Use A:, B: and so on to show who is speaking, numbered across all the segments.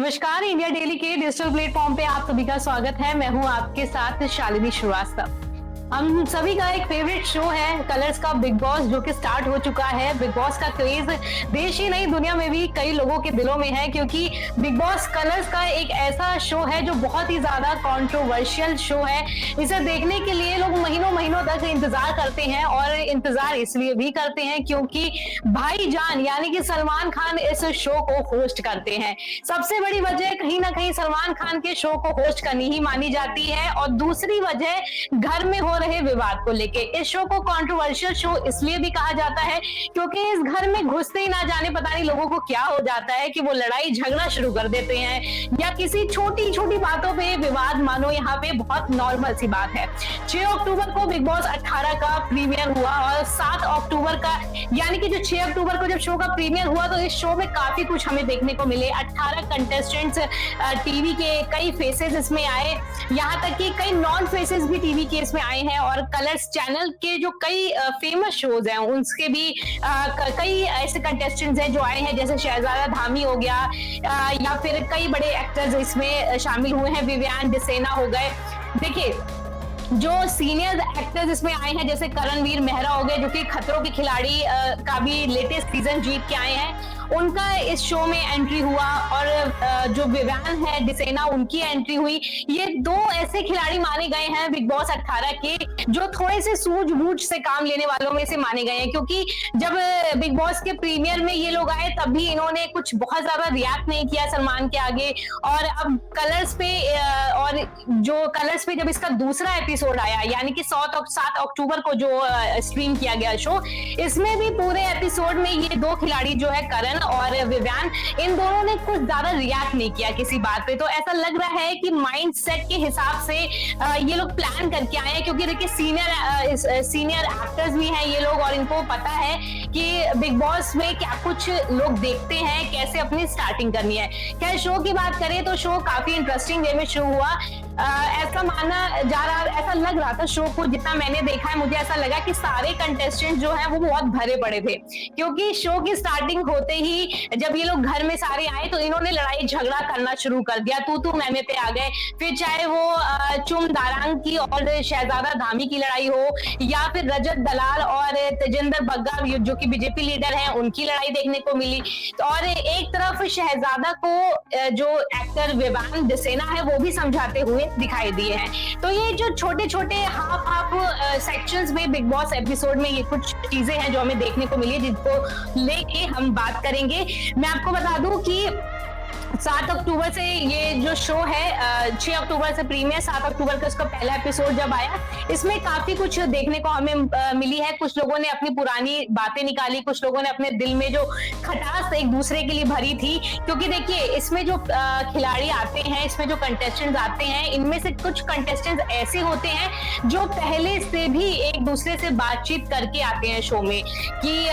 A: नमस्कार, India daily के digital platform पे आप सभी का स्वागत है। मैं हूं आपके साथ शालिनी श्रीवास्तव। हम सभी का एक फेवरेट शो है कलर्स का बिग बॉस, जो कि स्टार्ट हो चुका है। बिग बॉस का क्रेज देश ही नहीं दुनिया में भी कई लोगों के दिलों में है, क्योंकि बिग बॉस कलर्स का एक ऐसा शो है जो बहुत ही ज्यादा कंट्रोवर्शियल शो है। इसे देखने के लिए लोग महीनों महीनों तक इंतजार करते हैं, और इंतजार इसलिए भी करते हैं क्योंकि भाईजान यानी कि सलमान खान इस शो को होस्ट करते हैं। सबसे बड़ी वजह कहीं ना कहीं सलमान खान के शो को होस्ट करनी ही मानी जाती है, और दूसरी वजह घर में हो रहे विवाद को लेके। इस शो को कंट्रोवर्शियल शो इसलिए भी कहा जाता है क्योंकि इस घर में घुसते ही ना जाने पता नहीं लोगों को क्या हो जाता है कि वो लड़ाई झगड़ा शुरू कर देते हैं, या किसी छोटी छोटी बातों पे विवाद मानो यहाँ पे बहुत नॉर्मल सी बात है। 6 अक्टूबर को बिग बॉस 18 का प्रीमियर हुआ, और 7 अक्टूबर का यानी कि जो 6 अक्टूबर को जब शो का प्रीमियर हुआ तो इस शो में काफी कुछ हमें देखने को मिले। 18 कंटेस्टेंट्स, टीवी के कई फेसेस इसमें आए, यहाँ तक कि कई नॉन फेसेस भी टीवी के इसमें आए हैं, और कलर्स चैनल के जो कई फेमस शोज हैं उनके भी कई ऐसे कंटेस्टेंट्स हैं जो आए हैं, जैसे शहजादा धामी हो गया, या फिर कई बड़े एक्टर्स इसमें शामिल हुए हैं। विवियान डिसेना हो गए। देखिए, जो सीनियर एक्टर्स इसमें आए हैं जैसे करणवीर मेहरा हो गए, जो कि खतरों के खिलाड़ी का भी लेटेस्ट सीजन जीत के आए हैं, उनका इस शो में एंट्री हुआ, और जो विवियान है डिसेना उनकी एंट्री हुई। ये दो ऐसे खिलाड़ी माने गए हैं बिग बॉस 18 के, जो थोड़े से सूझबूझ से काम लेने वालों में से माने गए हैं, क्योंकि जब बिग बॉस के प्रीमियर में ये लोग आए तब भी इन्होंने कुछ बहुत ज्यादा रिएक्ट नहीं किया सलमान के आगे। और अब कलर्स पे जब इसका दूसरा एपिसोड आया, यानी कि 7 अक्टूबर को जो स्ट्रीम किया गया शो, इसमें भी पूरे एपिसोड में ये दो खिलाड़ी जो है करण और विवियान, इन दोनों ने कुछ ज्यादा रिएक्ट नहीं किया किसी बात पे। तो ऐसा लग रहा है कि माइंड सेट के हिसाब से ये लोग प्लान करके आए हैं, क्योंकि देखिए सीनियर एक्टर्स भी हैं ये लोग, और इनको पता है कि बिग बॉस में क्या कुछ लोग देखते हैं, कैसे अपनी स्टार्टिंग करनी है। खैर, शो की बात करें तो शो काफी इंटरेस्टिंग वे में शुरू हुआ। ऐसा माना जा रहा, ऐसा लग रहा था शो को, जितना मैंने देखा है मुझे ऐसा लगा कि सारे कंटेस्टेंट जो है वो बहुत भरे पड़े थे, क्योंकि शो की स्टार्टिंग होते ही जब ये लोग घर में सारे आए तो इन्होंने लड़ाई झगड़ा करना शुरू कर दिया, तू मैं पे आ गए। फिर चाहे वो चुम दारांग की और शहजादा धामी की लड़ाई हो, या फिर रजत दलाल और तेजिंदर बग्गा जो कि बीजेपी लीडर हैं उनकी लड़ाई देखने को मिली। और एक तरफ शहजादा को जो एक्टर विवियान डिसेना है वो भी समझाते हुए दिखाई दिए हैं। तो ये जो छोटे छोटे हाफ सेक्शंस में बिग बॉस एपिसोड में ये कुछ चीजें हैं जो हमें देखने को मिली है, जिनको लेके हम बात करेंगे। मैं आपको बता दूं कि 7 अक्टूबर से ये जो शो है 6 अक्टूबर से प्रीमियर, 7 अक्टूबर का इसका पहला एपिसोड जब आया, इसमें काफी कुछ देखने को हमें मिली है। कुछ लोगों ने अपनी पुरानी बातें निकाली, कुछ लोगों ने अपने दिल में जो खटास एक दूसरे के लिए भरी थी, क्योंकि देखिए इसमें जो खिलाड़ी आते हैं, इसमें जो कंटेस्टेंट्स आते हैं, इनमें से कुछ कंटेस्टेंट्स ऐसे होते हैं जो पहले से भी एक दूसरे से बातचीत करके आते हैं शो में, कि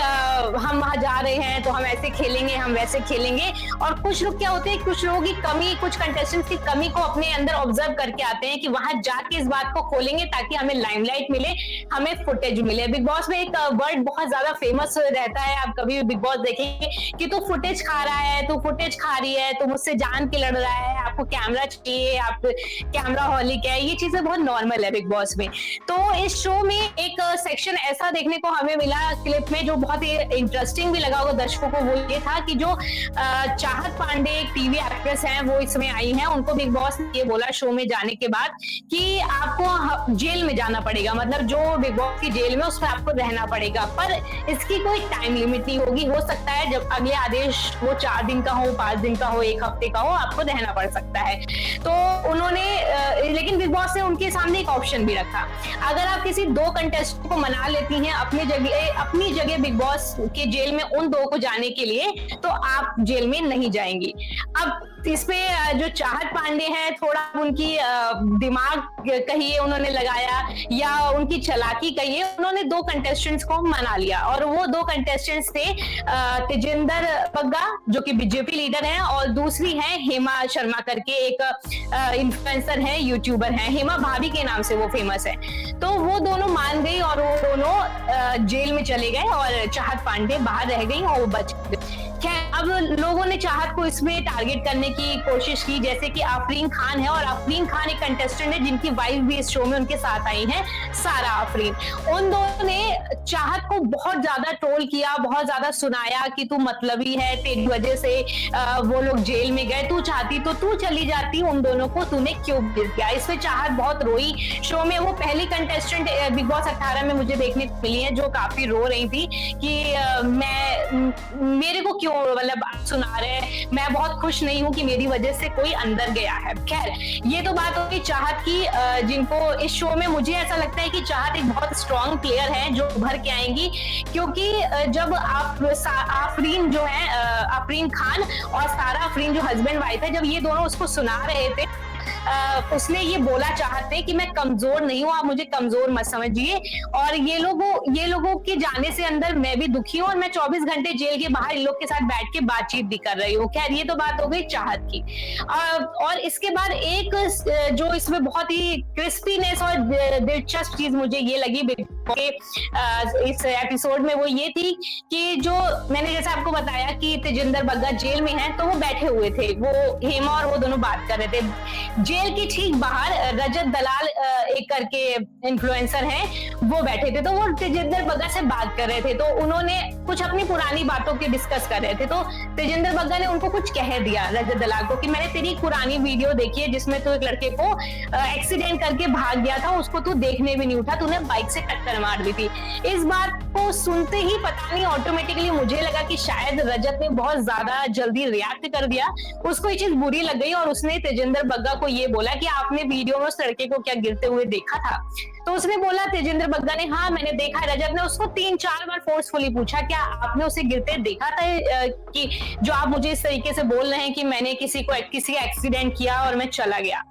A: हम वहां जा रहे हैं तो हम ऐसे खेलेंगे, हम वैसे खेलेंगे। और कुछ लोग क्या होते हैं, कुछ लोगों की कमी, कुछ कंटेस्टेंट्स की कमी को अपने अंदर ऑब्जर्व करके आते हैं कि वहां जाके इस बात को खोलेंगे ताकि हमें लाइमलाइट मिले, हमें फुटेज मिले। बिग बॉस में एक वर्ड बहुत ज्यादा फेमस रहता है, आप कभी भी बिग बॉस देखेंगे कि तू फुटेज खा रहा है, तू फुटेज खा रही है, तू मुझसे जान के लड़ रहा है, आपको कैमरा चाहिए, आप कैमरा हॉलिक है। ये चीजें बहुत नॉर्मल है बिग बॉस में। तो इस शो में एक सेक्शन ऐसा देखने को हमें मिला क्लिप में, जो बहुत ही इंटरेस्टिंग भी लगा होगा दर्शकों को। वो ये था कि जो चाहत पांडे टीवी एक्ट्रेस हैं वो इसमें आई हैं, उनको बिग बॉस ने ये बोला शो में जाने के बाद कि आपको जेल में जाना पड़ेगा, मतलब जो बिग बॉस की जेल में उसमें आपको रहना पड़ेगा, पर इसकी कोई टाइम लिमिट नहीं होगी। हो सकता है जब अगले आदेश वो 4 दिन का हो, 5 दिन का हो, 1 हफ्ते का हो, आपको रहना पड़ सकता है। तो उन्होंने लेकिन बिग बॉस ने उनके सामने एक ऑप्शन भी रखा, अगर आप किसी 2 कंटेस्टेंट को मना लेती हैं अपनी जगह बिग बॉस के जेल में उन 2 को जाने के लिए, तो आप जेल में नहीं जाएंगी। अब इसपे जो चाहत पांडे हैं, थोड़ा उनकी दिमाग कहिए उन्होंने लगाया, या उनकी चालाकी कहिए, उन्होंने 2 कंटेस्टेंट्स को मना लिया, और वो 2 कंटेस्टेंट्स थे तेजिंदर बग्गा जो कि बीजेपी लीडर हैं, और दूसरी है हेमा शर्मा करके एक इन्फ्लुएंसर है, यूट्यूबर है, हेमा भाभी के नाम से वो फेमस है। तो वो दोनों मान गई और वो दोनों जेल में चले गए, और चाहत पांडे बाहर रह गई और वो बच गए। खैर, अब लोगों ने चाहत को इसमें टारगेट करने की कोशिश की, जैसे कि आफरीन खान है, और आफरीन खान एक कंटेस्टेंट है जिनकी वाइफ भी इस शो में उनके साथ आई है, सारा आफरीन। उन दोनों ने चाहत को बहुत ज्यादा ट्रोल किया, बहुत ज्यादा सुनाया कि तू मतलबी है, तेरी वजह से वो लोग जेल में गए, तू चाहती तो तू चली जाती, उन दोनों को तूने क्यों किया। इसमें चाहत बहुत रोई। शो में वो पहली कंटेस्टेंट बिग बॉस 18 में मुझे देखने को मिली है जो काफी रो रही थी कि मेरे को क्यों मतलब सुना रहे हैं, मैं बहुत खुश नहीं हूं कि मेरी वजह से कोई अंदर गया है। खैर, ये तो बात होगी चाहत की, जिनको इस शो में मुझे ऐसा लगता है कि चाहत एक बहुत स्ट्रॉन्ग प्लेयर है जो उभर के आएंगी, क्योंकि जब आफरीन जो है, आफरीन खान और सारा आफरीन जो हस्बैंड वाइफ है, जब ये दोनों उसको सुना रहे थे, उसने ये बोला चाहते कि मैं कमजोर नहीं हूं, आप मुझे कमजोर मत समझिए, और ये लोगों के जाने से अंदर मैं भी दुखी हूं, और मैं 24 घंटे जेल के बाहर इन लोग के साथ बैठ के बातचीत भी कर रही हूँ। खैर, ये तो बात हो गई चाहत की। और इसके बाद एक जो इसमें बहुत ही क्रिस्पीनेस और दिलचस्प चीज मुझे ये लगी के इस एपिसोड में, वो ये थी कि जो मैंने जैसे आपको बताया कि तेजिंदर बग्गा जेल में है, तो वो बैठे हुए थे, वो हेमा और वो दोनों बात कर रहे थे। जेल के ठीक बाहर रजत दलाल एक करके इन्फ्लुएंसर हैं, वो बैठे थे, तो वो तेजिंदर बग्गा से बात कर रहे थे, तो उन्होंने कुछ अपनी पुरानी बातों के डिस्कस कर रहे थे, तो तेजिंदर बग्गा ने उनको कुछ कह दिया रजत दलाल को कि मैंने तेरी पुरानी वीडियो देखी है जिसमें तू एक लड़के को एक्सीडेंट करके भाग गया था, उसको तू देखने भी नहीं उठा, तूने बाइक से टक्कर मार दी थी। इस बात को सुनते ही पता नहीं ऑटोमेटिकली मुझे लगा कि शायद रजत ने बहुत ज्यादा जल्दी रिएक्ट कर दिया, उसको ये चीज बुरी लग गई और उसने तेजिंदर बग्गा को ये बोला कि आपने वीडियो में उस लड़के को क्या गिरते हुए देखा था? तो उसने बोला, तेजिंदर बग्गा ने, हाँ मैंने देखा। रजत ने उसको 3-4 बार फोर्सफुली पूछा, क्या आपने उसे गिरते देखा था कि जो आप मुझे इस तरीके से बोल रहे हैं कि मैंने किसी का एक्सीडेंट किया और मैं चला गया?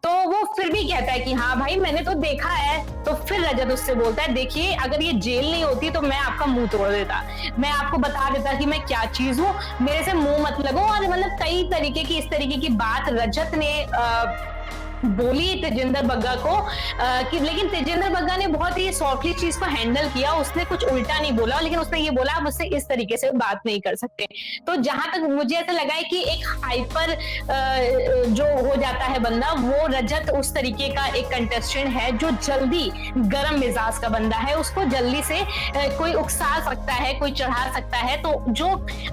A: तो वो फिर भी कहता है कि हाँ भाई मैंने तो देखा है। तो फिर रजत उससे बोलता है, देखिए अगर ये जेल नहीं होती तो मैं आपका मुंह तोड़ देता, मैं आपको बता देता कि मैं क्या चीज हूँ, मेरे से मुंह मत लगो। और मतलब कई तरीके की इस तरीके की बात रजत ने बोली तेजिंदर बग्गा को, कि लेकिन तेजिंदर बग्गा ने बहुत ही सॉफ्टली चीज को हैंडल किया, उसने कुछ उल्टा नहीं बोला, लेकिन उसने ये बोला आप उससे इस तरीके से बात नहीं कर सकते। तो जहां तक मुझे ऐसा लगा है कि एक हाइपर जो हो जाता है बंदा, वो रजत उस तरीके का एक कंटेस्टेंट है जो जल्दी गर्म मिजाज का बंदा है, उसको जल्दी से कोई उकसा सकता है, कोई चढ़ा सकता है। तो जो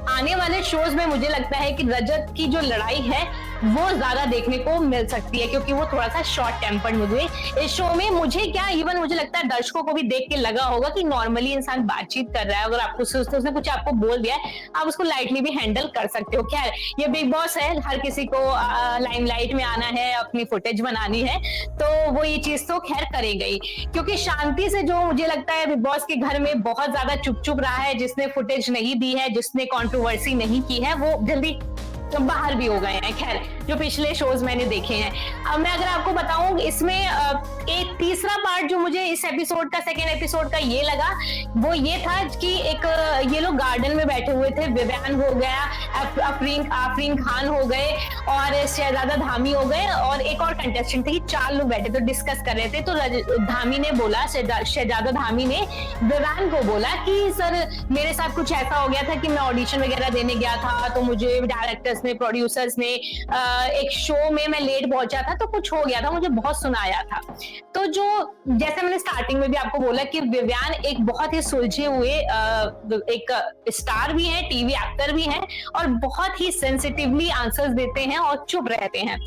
A: आने वाले शोज में मुझे लगता है कि रजत की जो लड़ाई है वो ज्यादा देखने को मिल सकती है, क्योंकि वो थोड़ा सा शॉर्ट टेम्पर्ड मुझे इस शो में, मुझे क्या इवन मुझे लगता है दर्शकों को भी देख के लगा होगा कि नॉर्मली इंसान बातचीत कर रहा है, अगर आपको उसने कुछ आपको बोल दिया है आप उसको लाइटली भी हैंडल कर सकते हो। खैर, ये बिग बॉस है, हर किसी को लाइमलाइट में आना है, अपनी फुटेज बनानी है, तो वो ये चीज तो खैर करेगा ही, क्योंकि शांति से जो मुझे लगता है बिग बॉस के घर में बहुत ज्यादा चुप रहा है, जिसने फुटेज नहीं दी है, जिसने कंट्रोवर्सी नहीं की है, वो जल्दी बाहर भी हो गए हैं। खैर, जो पिछले शोज मैंने देखे हैं। अब मैं अगर आपको बताऊं, इसमें एक तीसरा पार्ट जो मुझे इस एपिसोड का, सेकेंड एपिसोड का ये लगा, वो ये था कि एक ये लोग गार्डन में बैठे हुए थे, विव्यान हो गया, आफरीन खान हो गए और शहजादा धामी हो गए, और एक और कंटेस्टेंट थे कि 4 लोग बैठे तो डिस्कस कर रहे थे। तो धामी ने बोला, शहजादा धामी ने विव्यान को बोला कि सर मेरे साथ कुछ ऐसा हो गया था कि मैं ऑडिशन वगैरह देने गया था, तो मुझे डायरेक्टर्स ने, प्रोड्यूसर्स ने एक शो में मैं लेट पहुंचा था, तो कुछ हो गया था, मुझे बहुत सुनाया था। तो जो जैसे मैंने स्टार्टिंग में भी आपको बोला कि विव्यान एक बहुत ही सुलझे हुए एक स्टार भी है, टीवी एक्टर भी है, और बहुत ही सेंसिटिवली आंसर्स देते हैं और चुप रहते हैं।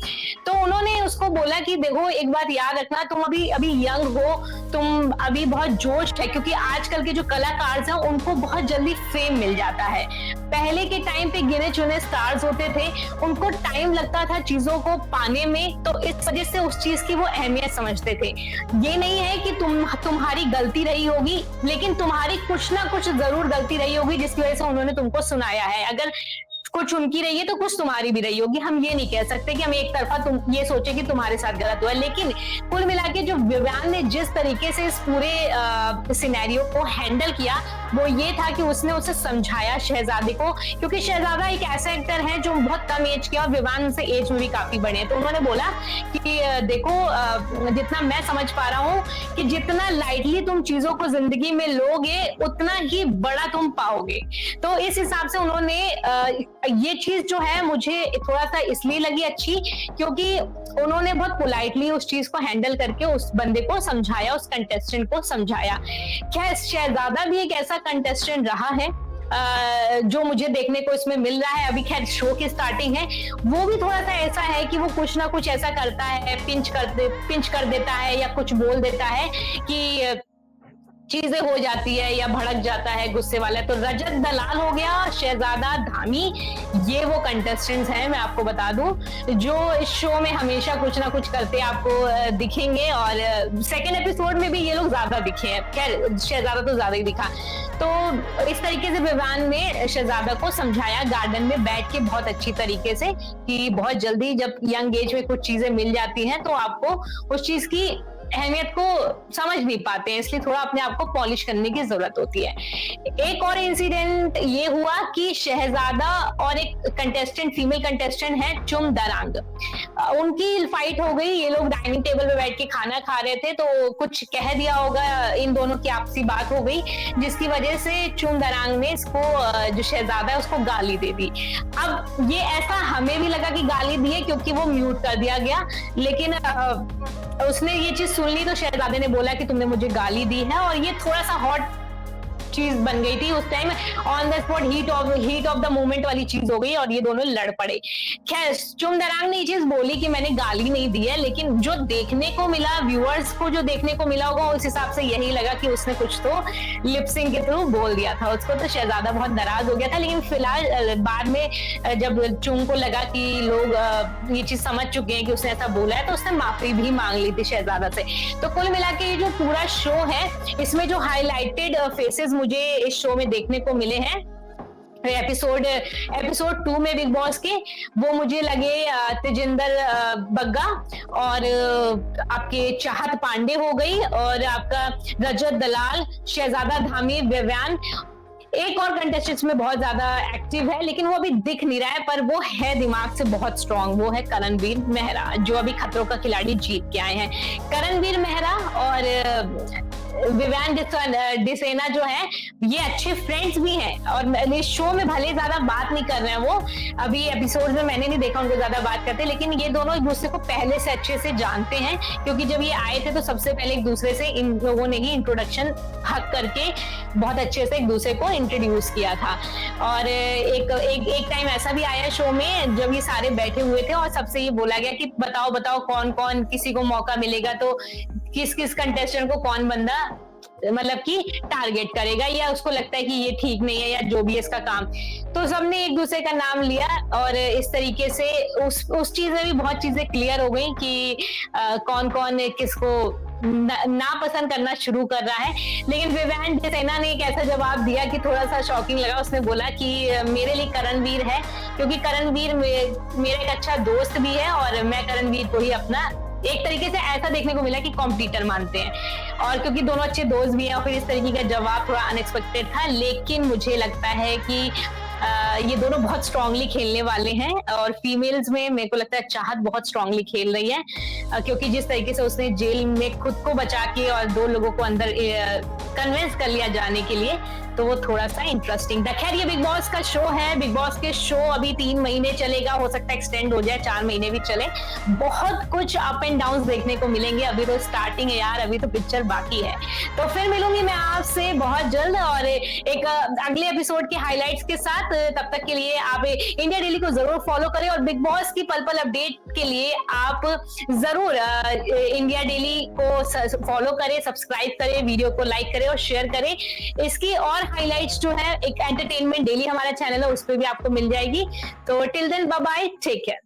A: तो उन्होंने उसको बोला कि देखो एक बात याद रखना, तुम अभी यंग हो, तुम अभी बहुत जोश है, क्योंकि आजकल के जो कलाकार हैं उनको बहुत जल्दी फेम मिल जाता है। पहले के टाइम पे गिने चुने स्टार्स होते थे, उनको टाइम लगता था चीजों को पाने में, तो इस वजह से उस चीज की वो अहमियत समझते थे। ये नहीं है कि तुम्हारी गलती रही होगी, लेकिन तुम्हारी कुछ ना कुछ जरूर गलती रही होगी जिसकी वजह से उन्होंने तुमको सुनाया है। अगर कुछ उनकी रही है तो कुछ तुम्हारी भी रही होगी। हम ये नहीं कह सकते कि हम एक तरफा तुम ये सोचे कि तुम्हारे साथ गलत हुआ। लेकिन कुल मिला के जो विवियन ने जिस तरीके से इस पूरे सिनेरियो को हैंडल किया वो ये था कि उसने उसे समझाया शहजादे को, क्योंकि शहजादा एक ऐसा एक्टर है जो बहुत कम एज के और विवियन से एज में भी काफी बड़े हैं। तो उन्होंने बोला कि देखो जितना मैं समझ पा रहा हूँ कि जितना लाइटली तुम चीजों को जिंदगी में लोगे उतना ही बड़ा तुम पाओगे। तो इस हिसाब से उन्होंने ये चीज जो है मुझे थोड़ा सा इसलिए लगी अच्छी क्योंकि उन्होंने बहुत पोलाइटली उस चीज को हैंडल करके उस बंदे को समझाया, उस कंटेस्टेंट को समझाया। क्या शहजादा भी एक ऐसा कंटेस्टेंट रहा है जो मुझे देखने को इसमें मिल रहा है। अभी खैर शो की स्टार्टिंग है, वो भी थोड़ा सा ऐसा है कि वो कुछ ना कुछ ऐसा करता है, पिंच कर देता है या कुछ बोल देता है कि चीजें हो जाती है या भड़क जाता है गुस्से वाला। तो रजत दलाल हो गया, शहजादा धामी, ये वो कंटेस्टेंट्स हैं मैं आपको बता दूं जो इस शो में हमेशा कुछ ना कुछ करते आपको दिखेंगे। और सेकेंड एपिसोड में भी ये लोग ज्यादा दिखे हैं, खैर शहजादा तो ज्यादा ही दिखा। तो इस तरीके से विवियन ने शहजादा को समझाया गार्डन में बैठ के बहुत अच्छी तरीके से कि बहुत जल्दी जब यंग एज में कुछ चीजें मिल जाती हैं तो आपको उस चीज की अहमियत को समझ नहीं पाते हैं, इसलिए थोड़ा अपने आप को पॉलिश करने की जरूरत होती है। एक और इंसिडेंट ये हुआ कि शहजादा और एक कंटेस्टेंट, फीमेल कंटेस्टेंट है चुम दरांग, उनकी फाइट हो गई। ये लोग डाइनिंग टेबल पे बैठ के खाना खा रहे थे तो कुछ कह दिया होगा, इन दोनों की आपसी बात हो गई जिसकी वजह से चुम दरांग ने इसको जो शहजादा है उसको गाली दे दी। अब ये ऐसा हमें भी लगा कि गाली दी है क्योंकि वो म्यूट कर दिया गया, लेकिन उसने ये चीज सुन ली तो शहजादे ने बोला कि तुमने मुझे गाली दी है, और ये थोड़ा सा हॉट चीज बन गई थी उस time, on the spot heat of the moment वाली चीज हो गई और ये दोनों लड़ पड़े। खैर चुम दरांग ने ये चीज बोली कि मैंने गाली नहीं दी है, लेकिन जो देखने को मिला, व्यूअर्स को जो देखने को मिला होगा उस हिसाब से यही लगा कि उसने कुछ तो लिपसिंग के थ्रू बोल दिया था उसको। तो शहजादा बहुत नाराज हो गया था, लेकिन फिलहाल बाद में जब चुम को लगा कि लोग ये चीज समझ चुके हैं कि उसने ऐसा बोला है तो उसने माफी भी मांग ली थी शहजादा से। तो कुल मिला के ये जो पूरा शो है इसमें जो हाईलाइटेड फेसेस मुझे इस शो में देखने को मिले हैं एपिसोड 2 में बिग बॉस के, वो मुझे लगे तेजिंदर बग्गा और आपके चाहत पांडे हो गई और आपका रजत दलाल, शहजादा धामी, विवियन। एक और कंटेस्टेंट में बहुत ज्यादा एक्टिव है लेकिन वो अभी दिख नहीं रहा है पर वो है दिमाग से बहुत स्ट्रांग, वो है करणवीर मेहरा जो अभी खतरों का खिलाड़ी जीत के आए हैं। करणवीर मेहरा और विवियन डिसेना जो है ये अच्छे फ्रेंड्स भी हैं और इस शो में भले ज्यादा बात नहीं कर रहे हैं, वो अभी एपिसोड में मैंने नहीं देखा उनको ज्यादा बात करते, लेकिन ये दोनों एक दूसरे को पहले से अच्छे से जानते हैं क्योंकि जब ये आए थे तो सबसे पहले एक दूसरे से इन लोगों ने ही इंट्रोडक्शन हक करके बहुत अच्छे से एक दूसरे को इंट्रोड्यूस किया था। और एक टाइम ऐसा भी आया शो में जब ये सारे बैठे हुए थे और सबसे ये बोला गया कि बताओ कौन कौन किसी को मौका मिलेगा तो किस किस कंटेस्टेंट को कौन बंदा मतलब कि टारगेट करेगा या उसको लगता है कि ये ठीक नहीं है या जो भी इसका काम। तो सबने एक दूसरे का नाम लिया और इस तरीके से उस चीज में भी बहुत चीजें क्लियर हो गई कि कौन कौन किसको ना पसंद करना शुरू कर रहा है। लेकिन विवियन डिसेना ने एक ऐसा जवाब दिया कि थोड़ा सा शॉकिंग लगा। उसने बोला कि मेरे लिए करणवीर है क्योंकि करणवीर मेरा एक अच्छा दोस्त भी है और मैं करणवीर को ही अपना एक तरीके से ऐसा देखने को मिला कि कॉम्पिटिटर मानते हैं और क्योंकि दोनों अच्छे दोस्त भी हैं। और फिर इस तरीके का जवाब थोड़ा अनएक्सपेक्टेड था, लेकिन मुझे लगता है कि ये दोनों बहुत स्ट्रांगली खेलने वाले हैं और फीमेल्स में मेरे को लगता है चाहत बहुत स्ट्रांगली खेल रही है क्योंकि जिस तरीके से उसने जेल में खुद को बचा के और 2 लोगों को अंदर कन्विंस कर लिया जाने के लिए, तो वो थोड़ा सा इंटरेस्टिंग था। खैर ये बिग बॉस का शो है, बिग बॉस के शो अभी 3 महीने चलेगा, हो सकता है एक्सटेंड हो जाए 4 महीने भी चले। बहुत कुछ अप एंड डाउन देखने को मिलेंगे, अभी तो स्टार्टिंग है यार, अभी तो पिक्चर बाकी है। तो फिर मिलूंगी मैं आपसे बहुत जल्द और एक अगले एपिसोड के हाईलाइट्स के साथ। तब तक के लिए आप इंडिया डेली को जरूर फॉलो करें और बिग बॉस की पल पल अपडेट के लिए आप जरूर इंडिया डेली को फॉलो करें, सब्सक्राइब करें, वीडियो को लाइक करें और शेयर करें। इसकी और हाइलाइट्स जो है एक एंटरटेनमेंट डेली हमारा चैनल है उस पर भी आपको मिल जाएगी। तो till then bye bye, take care.